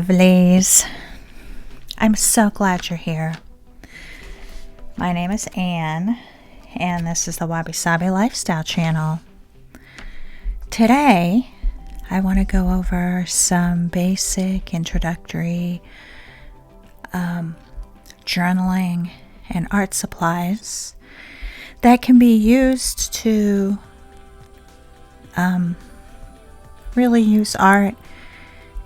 lovelies. I'm so glad you're here. My name is Anne, and this is the Wabisabi Lifestyle Channel. Today, I want to go over some basic introductory journaling and art supplies that can be used to really use art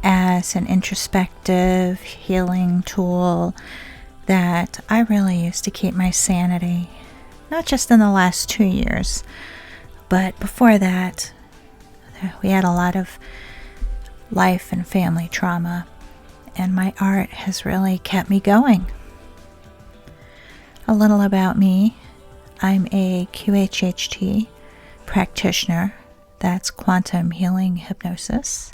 as an introspective healing tool that I really use to keep my sanity, not just in the last 2 years, but before that. We had a lot of life and family trauma, and my art has really kept me going. A little about me. I'm a QHHT practitioner. That's quantum healing hypnosis.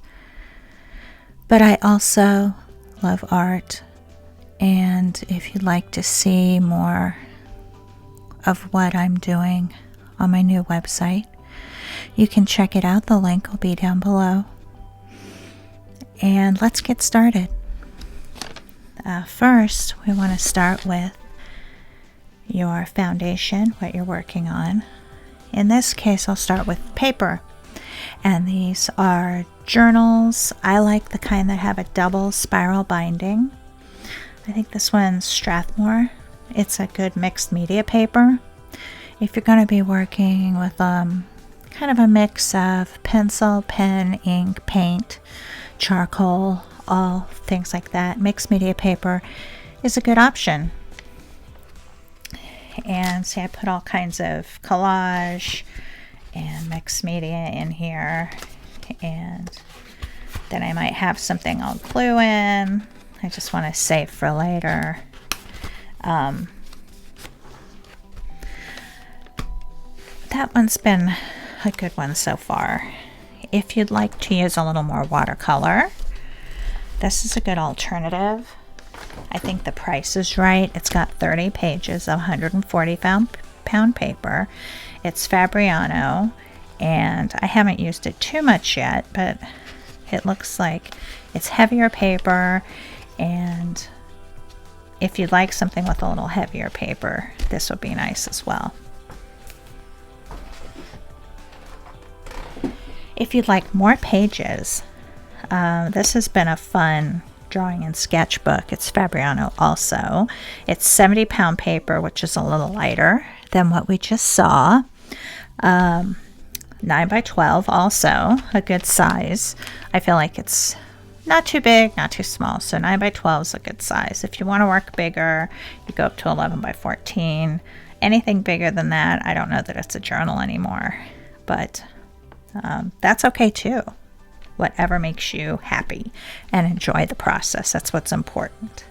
But I also love art, and if you'd like to see more of what I'm doing on my new website, you can check it out. The link will be down below. And let's get started. First, we want to start with your foundation, what you're working on. In this case, I'll start with paper. And these are journals. I like the kind that have a double spiral binding. I think this one's Strathmore. It's a good mixed media paper. If you're going to be working with kind of a mix of pencil, pen, ink, paint, charcoal, all things like that, mixed media paper is a good option. And see, I put all kinds of collage and mixed media in here, and then I might have something I'll glue in. I just want to save for later. That one's been a good one so far. If you'd like to use a little more watercolor, this is a good alternative. I think the price is right. It's got 30 pages of 140 pound paper. It's Fabriano, and I haven't used it too much yet, but it looks like it's heavier paper, and if you'd like something with a little heavier paper, this would be nice as well. If you'd like more pages, this has been a fun drawing and sketchbook. It's Fabriano also. It's 70 pound paper, which is a little lighter than what we just saw. 9 by 12 also, a good size. I feel like it's not too big, not too small. So 9 by 12 is a good size. If you want to work bigger, you go up to 11 by 14. Anything bigger than that, I don't know that it's a journal anymore, but that's okay too. Whatever makes you happy and enjoy the process. That's what's important.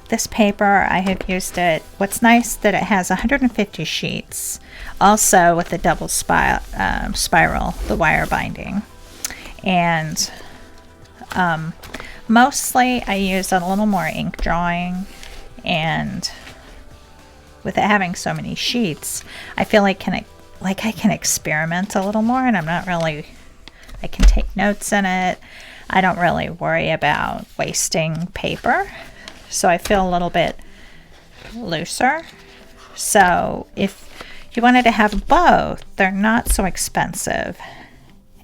This paper, I have used it. What's nice that it has 150 sheets. Also with the double spiral, the wire binding. And mostly I use a little more ink drawing, and with it having so many sheets, I feel like I can experiment a little more, and I can take notes in it. I don't really worry about wasting paper, so I feel a little bit looser. So if you wanted to have both, they're not so expensive,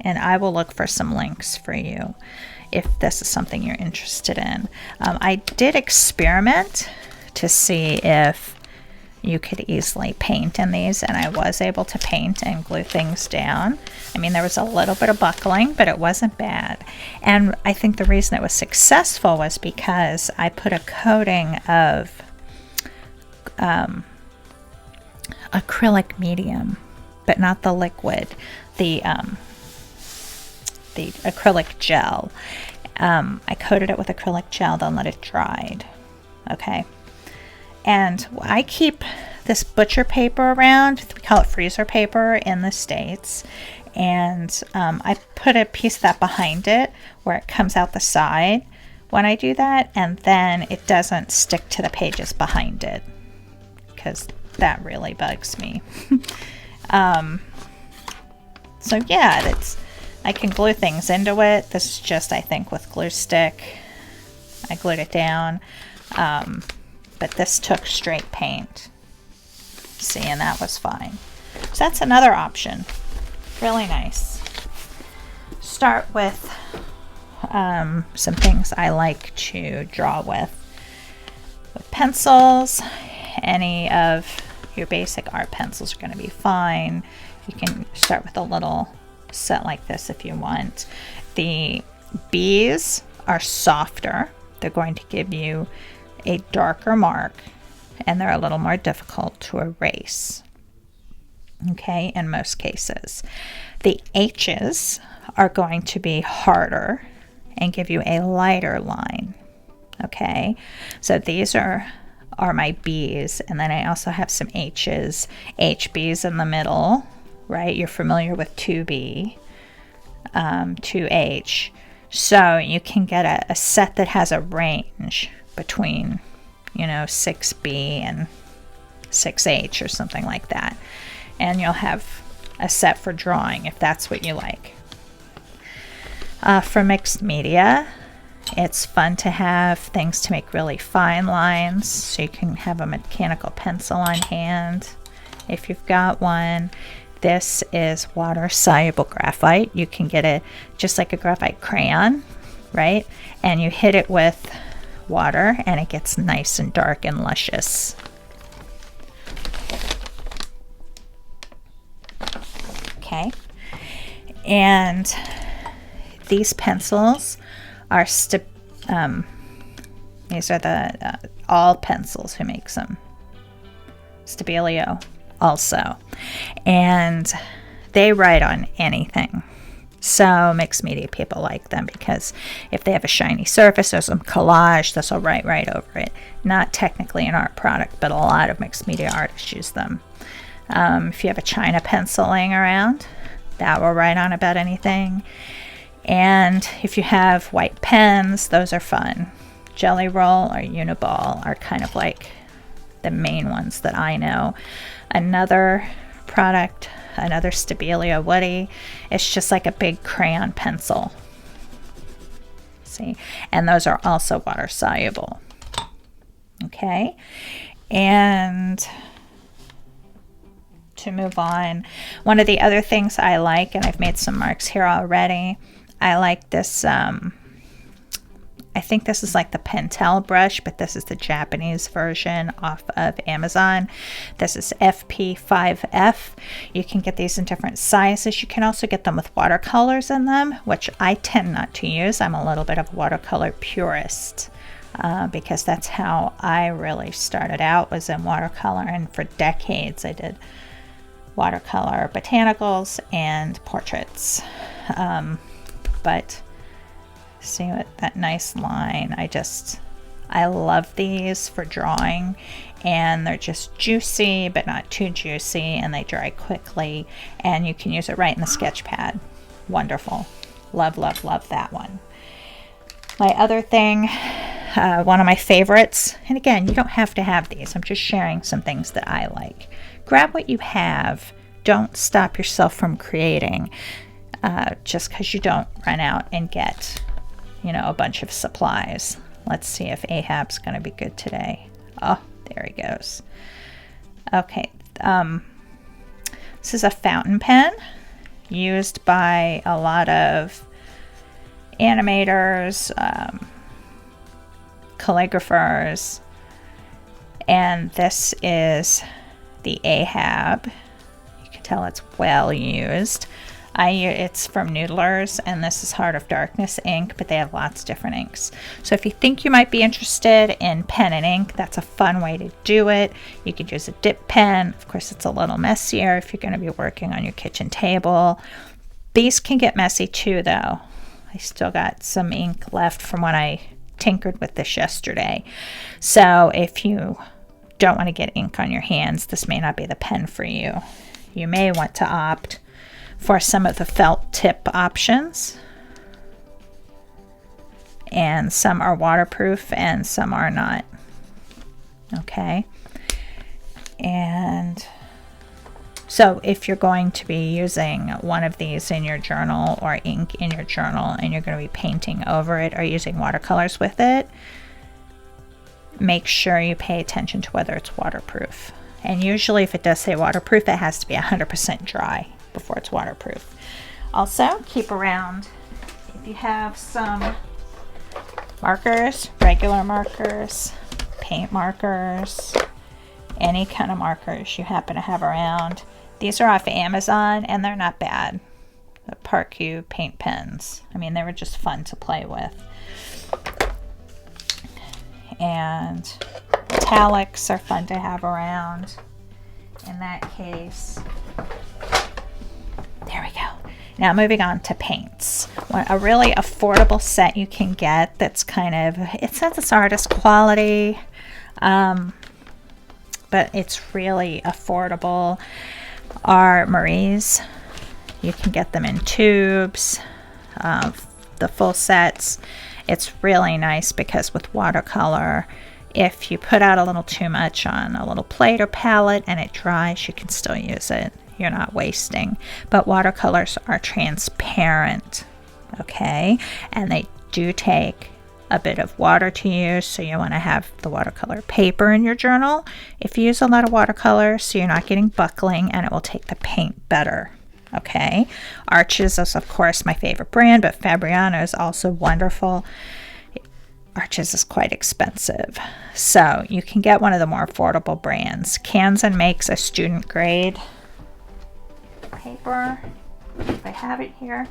and I will look for some links for you if this is something you're interested in. I did experiment to see if you could easily paint in these, and I was able to paint and glue things down. I mean, there was a little bit of buckling, but it wasn't bad. And I think the reason it was successful was because I put a coating of acrylic medium, but not the liquid, the acrylic gel. I coated it with acrylic gel, then let it dry. Okay. And I keep this butcher paper around. We call it freezer paper in the States. And I put a piece of that behind it where it comes out the side when I do that. And then it doesn't stick to the pages behind it, because that really bugs me. So yeah, I can glue things into it. This is just, I think, with glue stick. I glued it down. But this took straight paint. See, and that was fine. So that's another option. Really nice. Start with some things I like to draw with pencils. Any of your basic art pencils are going to be fine. You can start with a little set like this if you want. The B's are softer. They're going to give you a darker mark, and they're a little more difficult to erase. Okay, in most cases. The H's are going to be harder and give you a lighter line. Okay, so these are my B's, and then I also have some H's. HB's in the middle, right? You're familiar with 2B, 2H. So you can get a set that has a range between, 6B and 6H or something like that. And you'll have a set for drawing if that's what you like. For mixed media, it's fun to have things to make really fine lines, so you can have a mechanical pencil on hand if you've got one. This is water-soluble graphite. You can get it just like a graphite crayon, right? And you hit it with water and it gets nice and dark and luscious. Okay. And these pencils are these are the all pencils who makes them. Stabilo also, and they write on anything. So mixed media people like them because if they have a shiny surface or some collage, this will write right over it. Not technically an art product, but a lot of mixed media artists use them. If you have a China pencil laying around, that will write on about anything. And if you have white pens, those are fun. Jelly Roll or Uniball are kind of like the main ones that I know. Another product, another Stabilo Woody, it's just like a big crayon pencil. See, and those are also water soluble. Okay, and to move on, one of the other things I like, and I've made some marks here already, I like this, I think this is like the Pentel brush, but this is the Japanese version off of Amazon. This is FP5F. You can get these in different sizes. You can also get them with watercolors in them, which I tend not to use. I'm a little bit of a watercolor purist because that's how I really started out, was in watercolor, and for decades I did watercolor botanicals and portraits. But see what that nice line, I love these for drawing, and they're just juicy but not too juicy, and they dry quickly, and you can use it right in the sketch pad. Wonderful. Love, love, love that one. My other thing, one of my favorites, and again, you don't have to have these, I'm just sharing some things that I like. Grab what you have. Don't stop yourself from creating just because you don't run out and get a bunch of supplies. Let's see if Ahab's going to be good today. Oh, there he goes. Okay. This is a fountain pen used by a lot of animators, calligraphers, and this is the Ahab. You can tell it's well used. It's from Noodlers, and this is Heart of Darkness ink, but they have lots of different inks. So if you think you might be interested in pen and ink, that's a fun way to do it. You could use a dip pen. Of course, it's a little messier if you're going to be working on your kitchen table. These can get messy too, though. I still got some ink left from when I tinkered with this yesterday. So if you don't want to get ink on your hands, this may not be the pen for you. You may want to opt for some of the felt tip options, and some are waterproof and some are not. Okay, and So if you're going to be using one of these in your journal or ink in your journal and you're going to be painting over it or using watercolors with it, make sure you pay attention to whether it's waterproof. And usually if it does say waterproof, it has to be 100% dry before it's waterproof. Also, keep around if you have some markers, regular markers, paint markers, any kind of markers you happen to have around. These are off Amazon and they're not bad. The Parku paint pens. I mean, they were just fun to play with. And metallics are fun to have around. In that case, there we go. Now moving on to paints. A really affordable set you can get that's kind of, it says it's artist quality, but it's really affordable, are Marie's. You can get them in tubes, the full sets. It's really nice because with watercolor, if you put out a little too much on a little plate or palette and it dries, you can still use it. You're not wasting. But watercolors are transparent, okay? And they do take a bit of water to use, so you want to have the watercolor paper in your journal if you use a lot of watercolor, so you're not getting buckling and it will take the paint better, okay? Arches is of course my favorite brand, but Fabriano is also wonderful. Arches is quite expensive, so you can get one of the more affordable brands. Canson makes a student grade paper, if I have it here,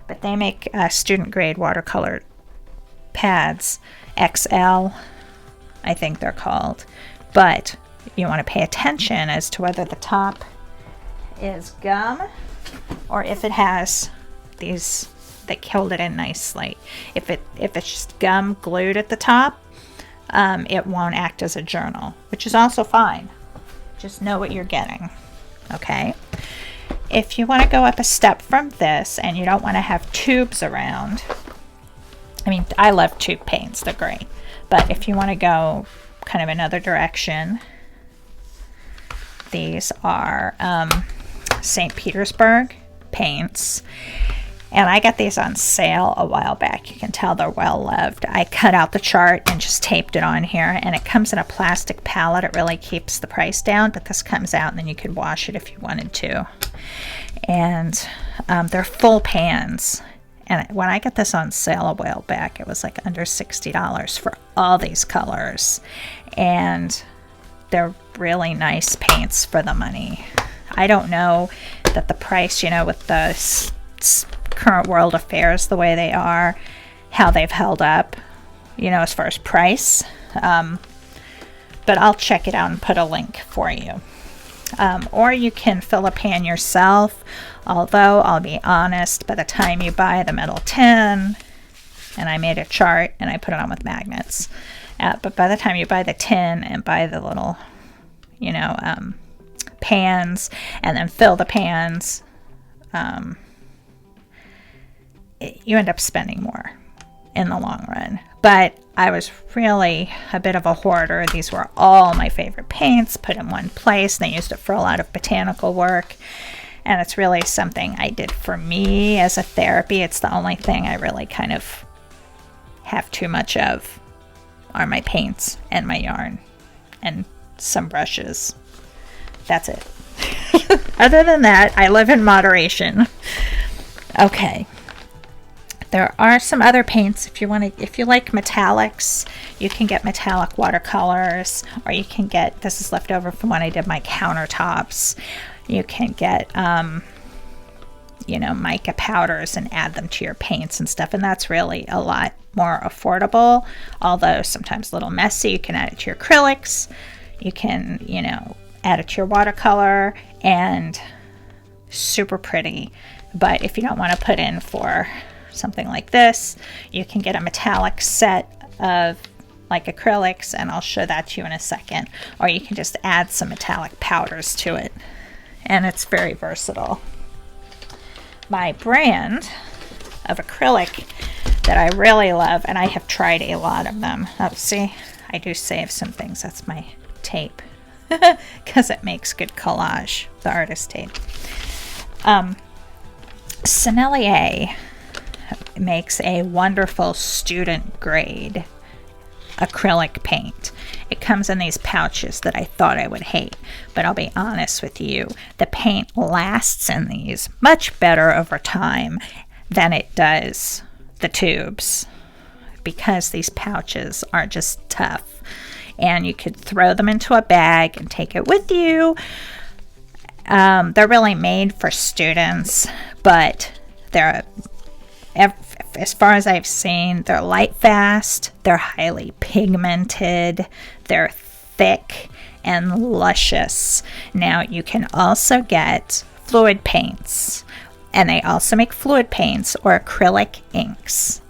but they make student grade watercolor pads, XL, I think they're called, but you want to pay attention as to whether the top is gum or if it has these that killed it in nicely. If it's just gum glued at the top, it won't act as a journal, which is also fine. Just know what you're getting, okay? If you want to go up a step from this and you don't want to have tubes around, I mean, I love tube paints, they're great, but if you want to go kind of another direction, these are St. Petersburg paints. And I got these on sale a while back. You can tell they're well loved. I cut out the chart and just taped it on here, and it comes in a plastic palette. It really keeps the price down, but this comes out and then you could wash it if you wanted to. And they're full pans. And when I got this on sale a while back, it was like under $60 for all these colors. And they're really nice paints for the money. I don't know that the price, you know, with the current world affairs the way they are, how they've held up, you know, as far as price, but I'll check it out and put a link for you. Or you can fill a pan yourself, although I'll be honest, by the time you buy the metal tin, and I made a chart and I put it on with magnets, but by the time you buy the tin and buy the little, you know, pans and then fill the pans, you end up spending more in the long run. But I was really a bit of a hoarder. These were all my favorite paints put in one place. They used it for a lot of botanical work, and it's really something I did for me as a therapy. It's the only thing I really kind of have too much of are my paints and my yarn and some brushes. That's it. Other than that, I live in moderation. Okay. There are some other paints if you like metallics. You can get metallic watercolors, or you can get, this is left over from when I did my countertops. You can get, you know, mica powders and add them to your paints and stuff, and that's really a lot more affordable, although sometimes a little messy. You can add it to your acrylics. You can, you know, add it to your watercolor, and super pretty. But if you don't want to put in for something like this, you can get a metallic set of like acrylics, and I'll show that to you in a second, or you can just add some metallic powders to it, and it's very versatile. My brand of acrylic that I really love, and I have tried a lot of them. Oh, see, I do save some things. That's my tape because it makes good collage, the artist tape. Sennelier makes a wonderful student grade acrylic paint. It comes in these pouches that I thought I would hate, but I'll be honest with you, the paint lasts in these much better over time than it does the tubes, because these pouches are just tough, and you could throw them into a bag and take it with you. They're really made for students, but they're, as far as I've seen, they're light fast, they're highly pigmented, they're thick and luscious. Now you can also get fluid paints, and they also make fluid paints or acrylic inks.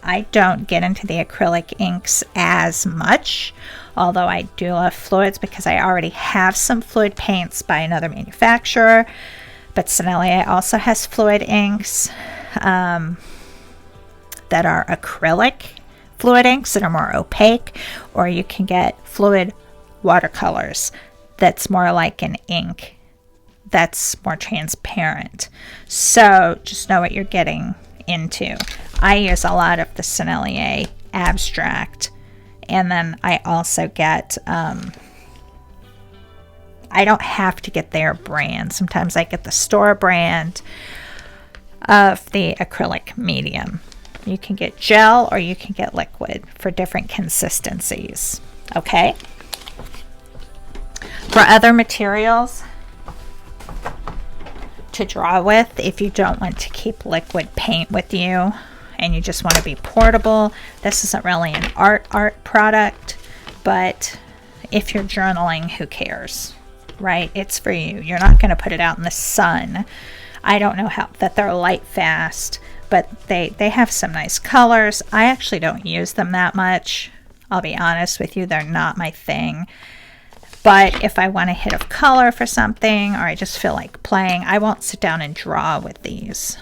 I don't get into the acrylic inks as much, although I do love fluids because I already have some fluid paints by another manufacturer. But Sennelier also has fluid inks that are acrylic fluid inks that are more opaque, or you can get fluid watercolors that's more like an ink that's more transparent. So just know what you're getting into. I use a lot of the Sennelier abstract, and then I also get I don't have to get their brand. Sometimes I get the store brand of the acrylic medium. You can get gel or you can get liquid for different consistencies. Okay? For other materials to draw with, if you don't want to keep liquid paint with you and you just want to be portable, this isn't really an art product, but if you're journaling, who cares, right? It's for you. You're not going to put it out in the sun. I don't know how that they're light fast, but they have some nice colors. I actually don't use them that much. I'll be honest with you, they're not my thing. But if I want a hit of color for something, or I just feel like playing, I won't sit down and draw with these.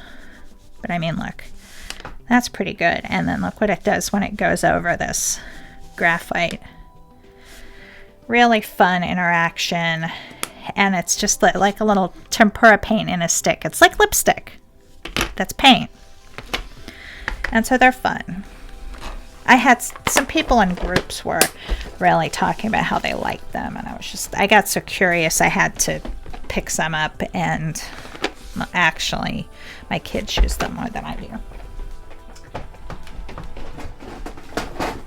But I mean, look, that's pretty good. And then look what it does when it goes over this graphite. Really fun interaction. And it's just like a little tempera paint in a stick. It's like lipstick. That's paint. And so they're fun. I had some people in groups were really talking about how they liked them, and I got so curious I had to pick some up, and actually my kids use them more than I do.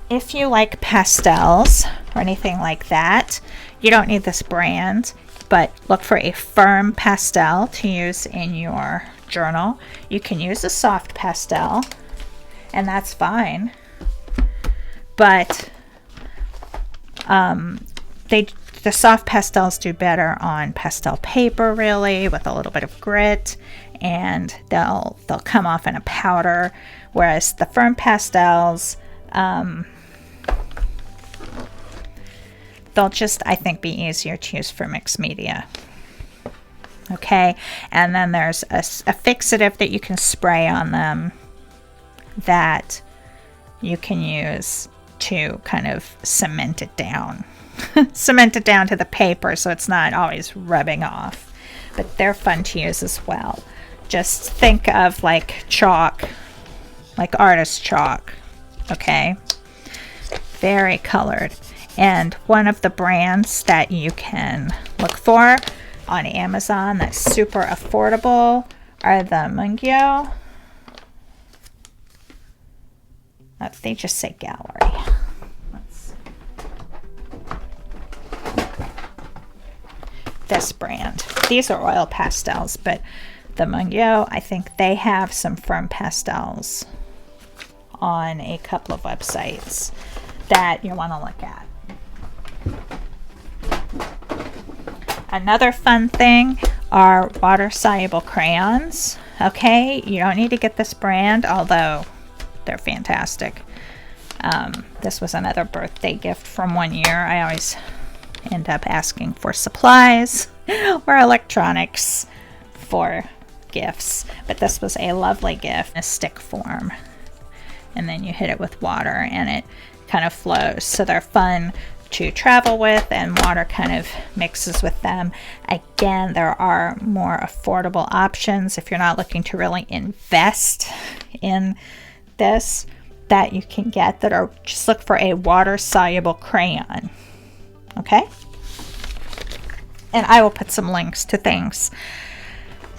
If you like pastels or anything like that, you don't need this brand, but look for a firm pastel to use in your journal. You can use a soft pastel, and that's fine. But the soft pastels do better on pastel paper, really, with a little bit of grit, and they'll come off in a powder. Whereas the firm pastels, they'll just, I think, be easier to use for mixed media. Okay, and then there's a fixative that you can spray on them that you can use to kind of cement it down. Cement it down to the paper so it's not always rubbing off. But they're fun to use as well. Just think of like chalk, like artist chalk. Okay? Very colored. And one of the brands that you can look for on Amazon that's super affordable are the Mungyo. They just say gallery. This brand. These are oil pastels, but the Mungyo, I think they have some firm pastels on a couple of websites that you want to look at. Another fun thing are water-soluble crayons. Okay, you don't need to get this brand, although they're fantastic. This was another birthday gift from one year. I always end up asking for supplies or electronics for gifts, but this was a lovely gift in a stick form, and then you hit it with water and it kind of flows. So they're fun to travel with, and water kind of mixes with them. Again, there are more affordable options if you're not looking to really invest in this, that you can get, that are, just look for a water soluble crayon. Okay, and I will put some links to things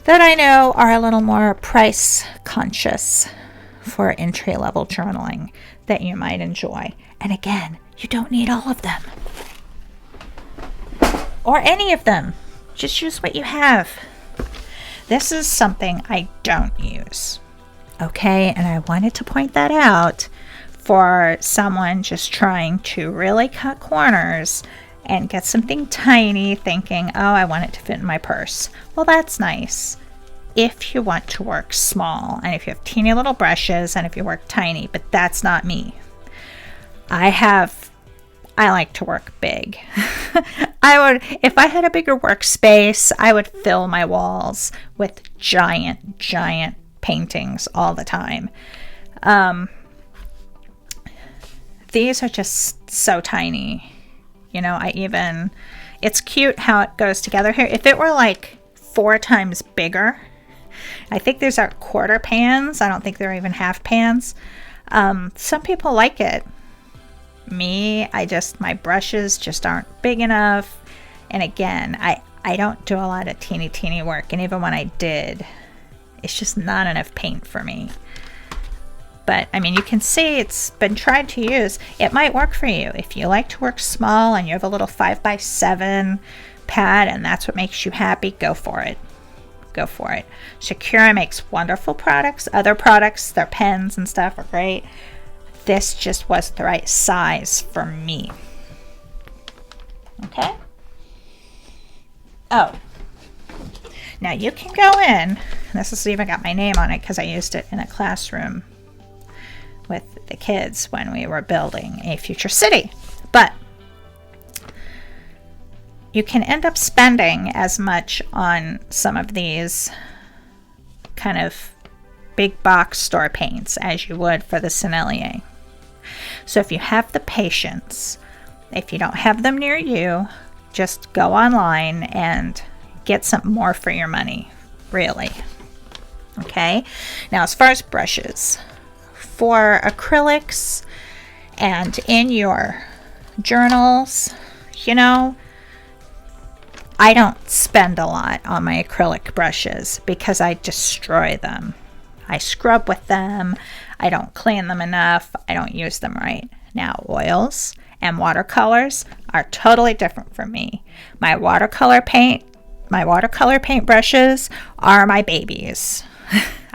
that I know are a little more price conscious for entry-level journaling that you might enjoy. And again, you don't need all of them or any of them. Just use what you have. This is something I don't use. Okay, and I wanted to point that out for someone just trying to really cut corners and get something tiny, thinking, oh, I want it to fit in my purse. Well, that's nice if you want to work small and if you have teeny little brushes and if you work tiny, but that's not me. I like to work big. If I had a bigger workspace, I would fill my walls with giant paintings all the time. These are just so tiny. You know, it's cute how it goes together here. If it were like 4 times bigger, I think these are quarter pans. I don't think they're even half pans. Some people like it. Me, my brushes just aren't big enough. And again, I don't do a lot of teeny work. And even when I did, it's just not enough paint for me. But I mean, you can see it's been tried to use. It might work for you. If you like to work small and you have a little 5x7 pad and that's what makes you happy, go for it. Go for it. Shakira makes wonderful products. Other products, their pens and stuff are great. This just wasn't the right size for me. Okay? Oh. Now you can go in, this has even got my name on it because I used it in a classroom with the kids when we were building a future city. But you can end up spending as much on some of these kind of big box store paints as you would for the Sennelier. So if you have the patience, if you don't have them near you, just go online and get something more for your money, really. Okay, now as far as brushes, for acrylics and in your journals, you know, I don't spend a lot on my acrylic brushes because I destroy them. I scrub with them. I don't clean them enough. I don't use them right. Now, oils and watercolors are totally different for me. My watercolor paint brushes are my babies.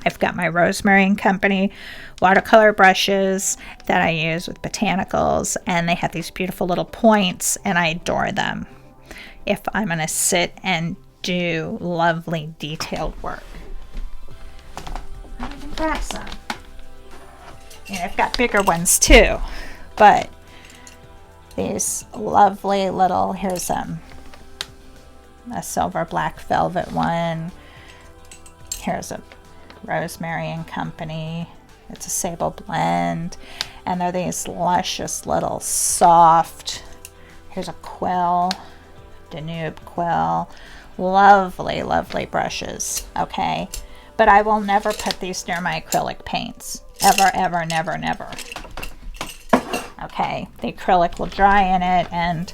I've got my Rosemary and Company watercolor brushes that I use with botanicals, and they have these beautiful little points, and I adore them if I'm going to sit and do lovely detailed work. I can grab some. And I've got bigger ones too, but these lovely little, here's a silver black velvet one. Here's a Rosemary and Company. It's a sable blend, and they're these luscious little soft. Here's a quill, Danube quill. Lovely brushes. Okay, but I will never put these near my acrylic paints. Ever, never. Okay, the acrylic will dry in it, and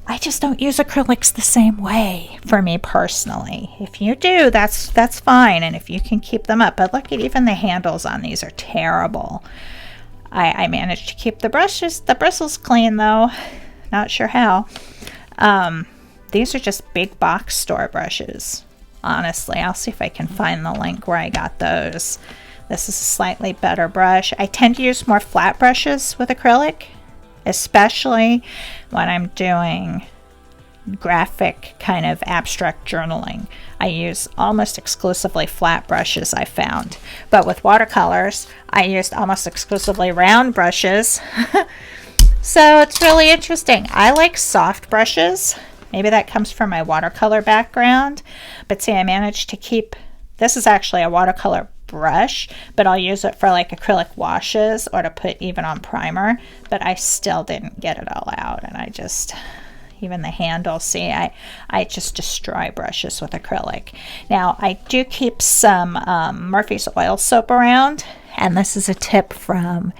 I just don't use acrylics the same way for me personally. If you do, that's fine, and if you can keep them up. But look at even the handles on these are terrible. I managed to keep the bristles clean though. Not sure how. These are just big box store brushes. Honestly, I'll see if I can find the link where I got those. This is a slightly better brush. I tend to use more flat brushes with acrylic, especially when I'm doing graphic kind of abstract journaling. I use almost exclusively flat brushes, I found. But with watercolors, I used almost exclusively round brushes. So it's really interesting. I like soft brushes. Maybe that comes from my watercolor background. But see, I managed to keep, this is actually a watercolor brush, but I'll use it for like acrylic washes or to put even on primer, but I still didn't get it all out. And I just, even the handle, see, I just destroy brushes with acrylic. Now I do keep some Murphy's oil soap around, and this is a tip from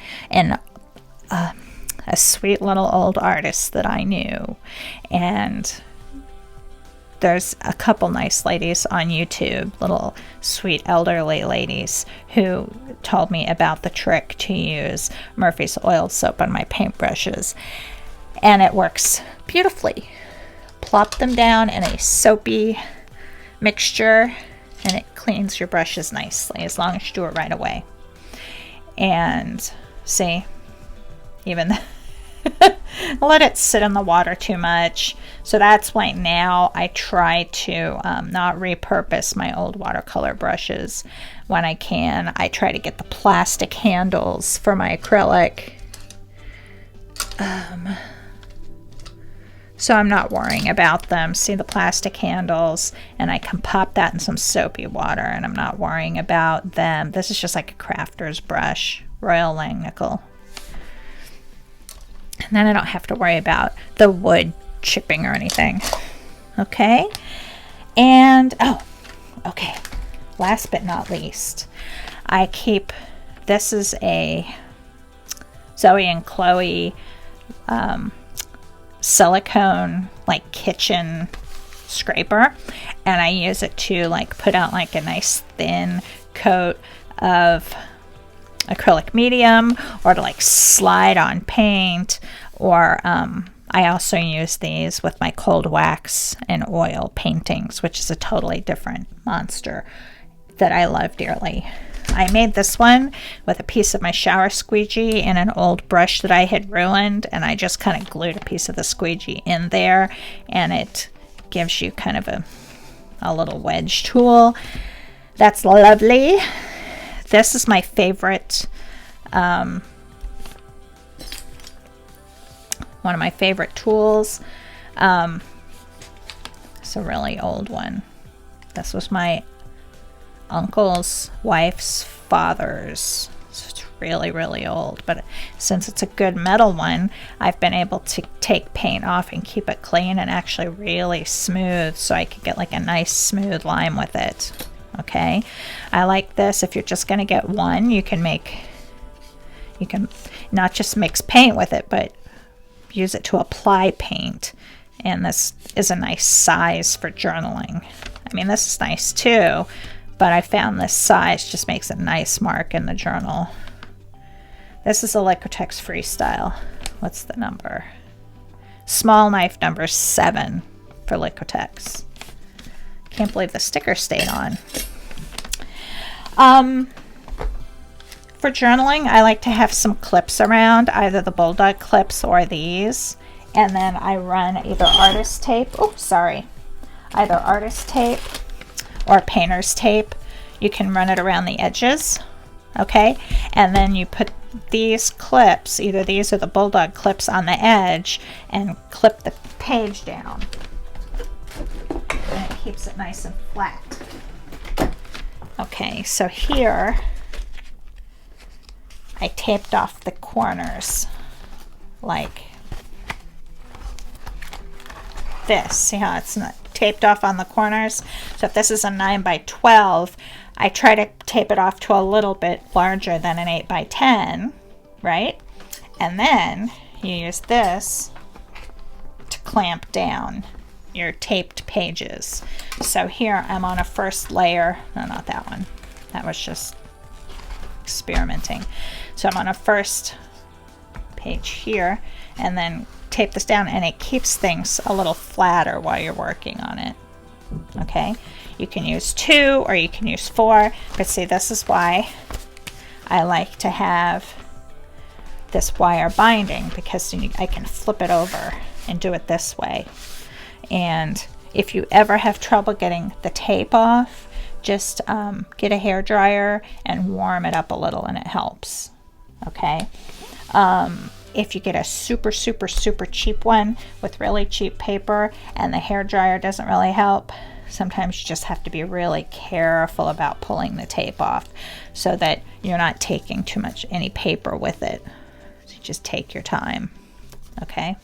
a sweet little old artist that I knew. And there's a couple nice ladies on YouTube, little sweet elderly ladies, who told me about the trick to use Murphy's oil soap on my paintbrushes. And it works beautifully. Plop them down in a soapy mixture and it cleans your brushes nicely as long as you do it right away. And see, even let it sit in the water too much. So that's why now I try to not repurpose my old watercolor brushes when I can. I try to get the plastic handles for my acrylic. So I'm not worrying about them. See the plastic handles, and I can pop that in some soapy water, and I'm not worrying about them. This is just like a crafter's brush, Royal Langnickel. And then I don't have to worry about the wood chipping or anything. Okay. And, oh, okay. Last but not least, I keep, this is a Zoe and Chloe silicone like kitchen scraper, and I use it to like put out like a nice thin coat of acrylic medium, or to like slide on paint, or I also use these with my cold wax and oil paintings, which is a totally different monster that I love dearly. I made this one with a piece of my shower squeegee and an old brush that I had ruined, and I just kind of glued a piece of the squeegee in there, and it gives you kind of a little wedge tool. That's lovely. This is my favorite, one of my favorite tools. It's a really old one. This was my uncle's wife's father's. So it's really, really old, but since it's a good metal one, I've been able to take paint off and keep it clean and actually really smooth, so I could get like a nice smooth line with it. Okay, I like this. If you're just going to get one, you can not just mix paint with it, but use it to apply paint. And this is a nice size for journaling. I mean, this is nice too, but I found this size just makes a nice mark in the journal. This is a Liquitex Freestyle. What's the number? Small knife number 7 for Liquitex. Can't believe the sticker stayed on. For journaling, I like to have some clips around, either the Bulldog Clips or these. And then I run either artist tape, either artist tape or painter's tape. You can run it around the edges, okay? And then you put these clips, either these or the Bulldog Clips, on the edge and clip the page down. And it keeps it nice and flat. Okay, so here I taped off the corners like this. See how it's not taped off on the corners? So if this is a 9x12, I try to tape it off to a little bit larger than an 8x10, right? And then you use this to clamp down your taped pages. So here I'm on a first layer. No, not that one. That was just experimenting. So I'm on a first page here, and then tape this down, and it keeps things a little flatter while you're working on it. Okay, you can use 2 or you can use 4, but see, this is why I like to have this wire binding, because I can flip it over and do it this way. And if you ever have trouble getting the tape off, just get a hair dryer and warm it up a little, and it helps. Okay. If you get a super cheap one with really cheap paper and the hair dryer doesn't really help, Sometimes you just have to be really careful about pulling the tape off so that you're not taking too much any paper with it. So just take your time, okay?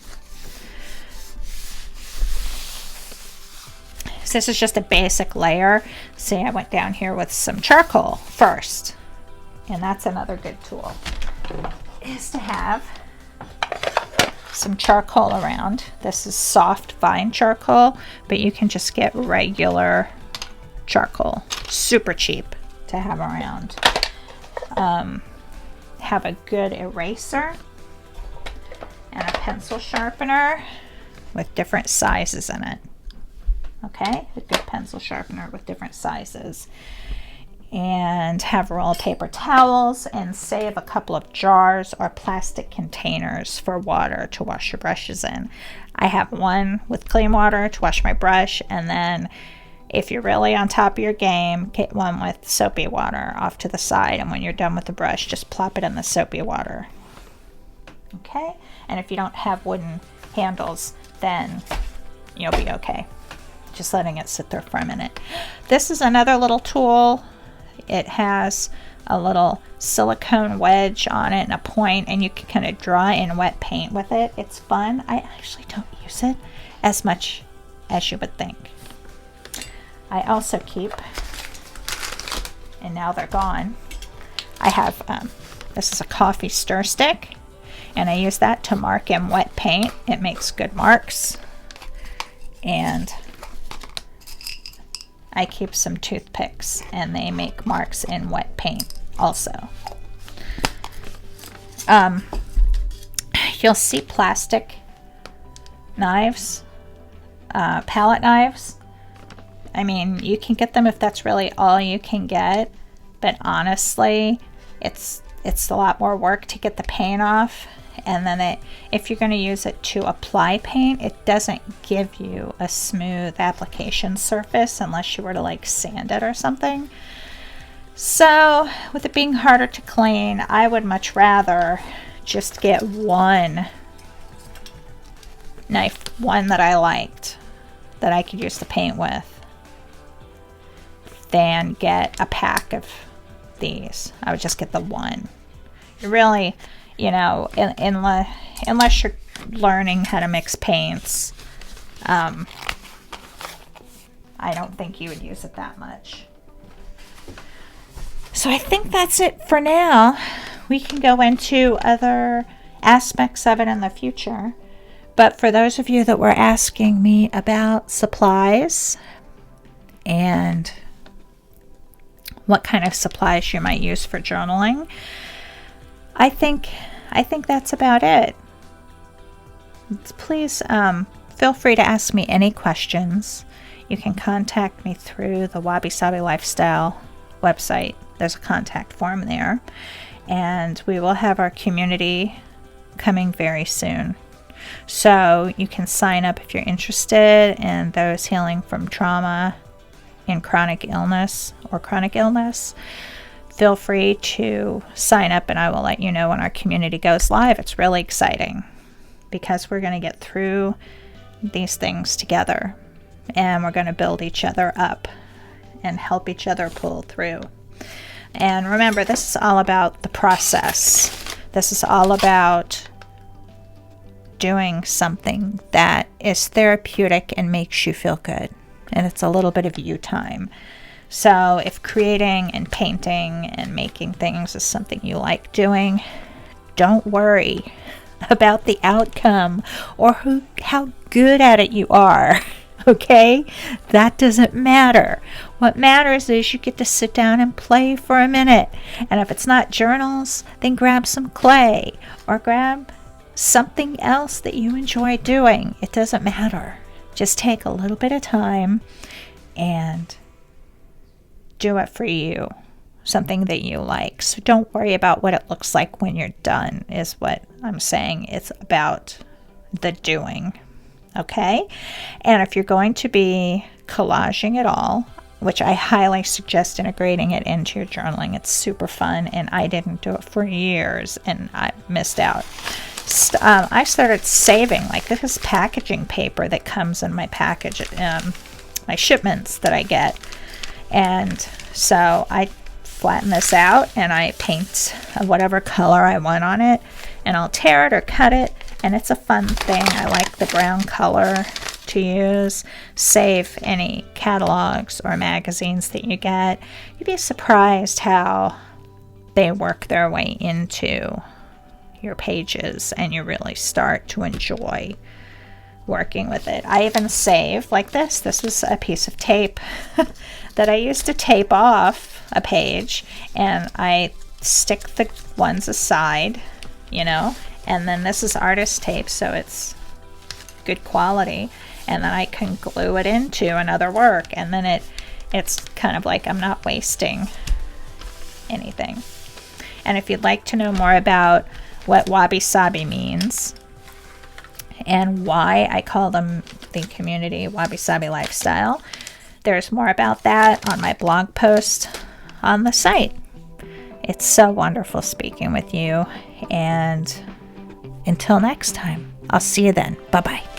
So this is just a basic layer. See, I went down here with some charcoal first, and that's another good tool, is to have some charcoal around. This is soft vine charcoal, but you can just get regular charcoal, super cheap to have around. Have a good eraser and a pencil sharpener with different sizes in it. Okay, a good pencil sharpener with different sizes. And have roll paper towels, and save a couple of jars or plastic containers for water to wash your brushes in. I have one with clean water to wash my brush, and then if you're really on top of your game, get one with soapy water off to the side, and when you're done with the brush, just plop it in the soapy water. Okay, and if you don't have wooden handles, then you'll be okay. Just letting it sit there for a minute. This is another little tool. It has a little silicone wedge on it and a point, and you can kind of draw in wet paint with it. It's fun. I actually don't use it as much as you would think. I also keep, and now they're gone, I have, this is a coffee stir stick, and I use that to mark in wet paint. It makes good marks. And I keep some toothpicks, and they make marks in wet paint also. You'll see plastic knives, palette knives. I mean, you can get them if that's really all you can get, but honestly, it's a lot more work to get the paint off. And then if you're going to use it to apply paint, it doesn't give you a smooth application surface unless you were to like sand it or something. So with it being harder to clean, I would much rather just get one knife, one that I liked, that I could use the paint with, than get a pack of these. I would just get the one. You really, you know, unless you're learning how to mix paints, I don't think you would use it that much. So I think that's it for now. We can go into other aspects of it in the future. But for those of you that were asking me about supplies and what kind of supplies you might use for journaling, I think that's about it. Please feel free to ask me any questions. You can contact me through the Wabisabi Lifestyle website. There's a contact form there. And we will have our community coming very soon. So you can sign up if you're interested in those healing from trauma and chronic illness or chronic illness. Feel free to sign up, and I will let you know when our community goes live. It's really exciting because we're going to get through these things together, and we're going to build each other up and help each other pull through. And remember, this is all about the process. This is all about doing something that is therapeutic and makes you feel good. And it's a little bit of you time. So if creating and painting and making things is something you like doing, don't worry about the outcome or how good at it you are. Okay? That doesn't matter. What matters is you get to sit down and play for a minute. And if it's not journals, then grab some clay or grab something else that you enjoy doing. It doesn't matter. Just take a little bit of time and do it for you. Something that you like. So don't worry about what it looks like when you're done, is what I'm saying. It's about the doing. Okay? And if you're going to be collaging at all, which I highly suggest integrating it into your journaling. It's super fun, and I didn't do it for years, and I missed out. I started saving, like this packaging paper that comes in my package my shipments that I get. And so I flatten this out and I paint whatever color I want on it, and I'll tear it or cut it, and it's a fun thing. I like the brown color to use. Save any catalogs or magazines that you get. You'd be surprised how they work their way into your pages, and you really start to enjoy working with it. I even save like this. This was a piece of tape that I used to tape off a page, and I stick the ones aside, you know, and then this is artist tape, so it's good quality, and then I can glue it into another work, and then it's kind of like I'm not wasting anything. And if you'd like to know more about what Wabisabi means and why I call them the community Wabisabi lifestyle, there's more about that on my blog post on the site. It's so wonderful speaking with you, and until next time, I'll see you then. Bye-bye.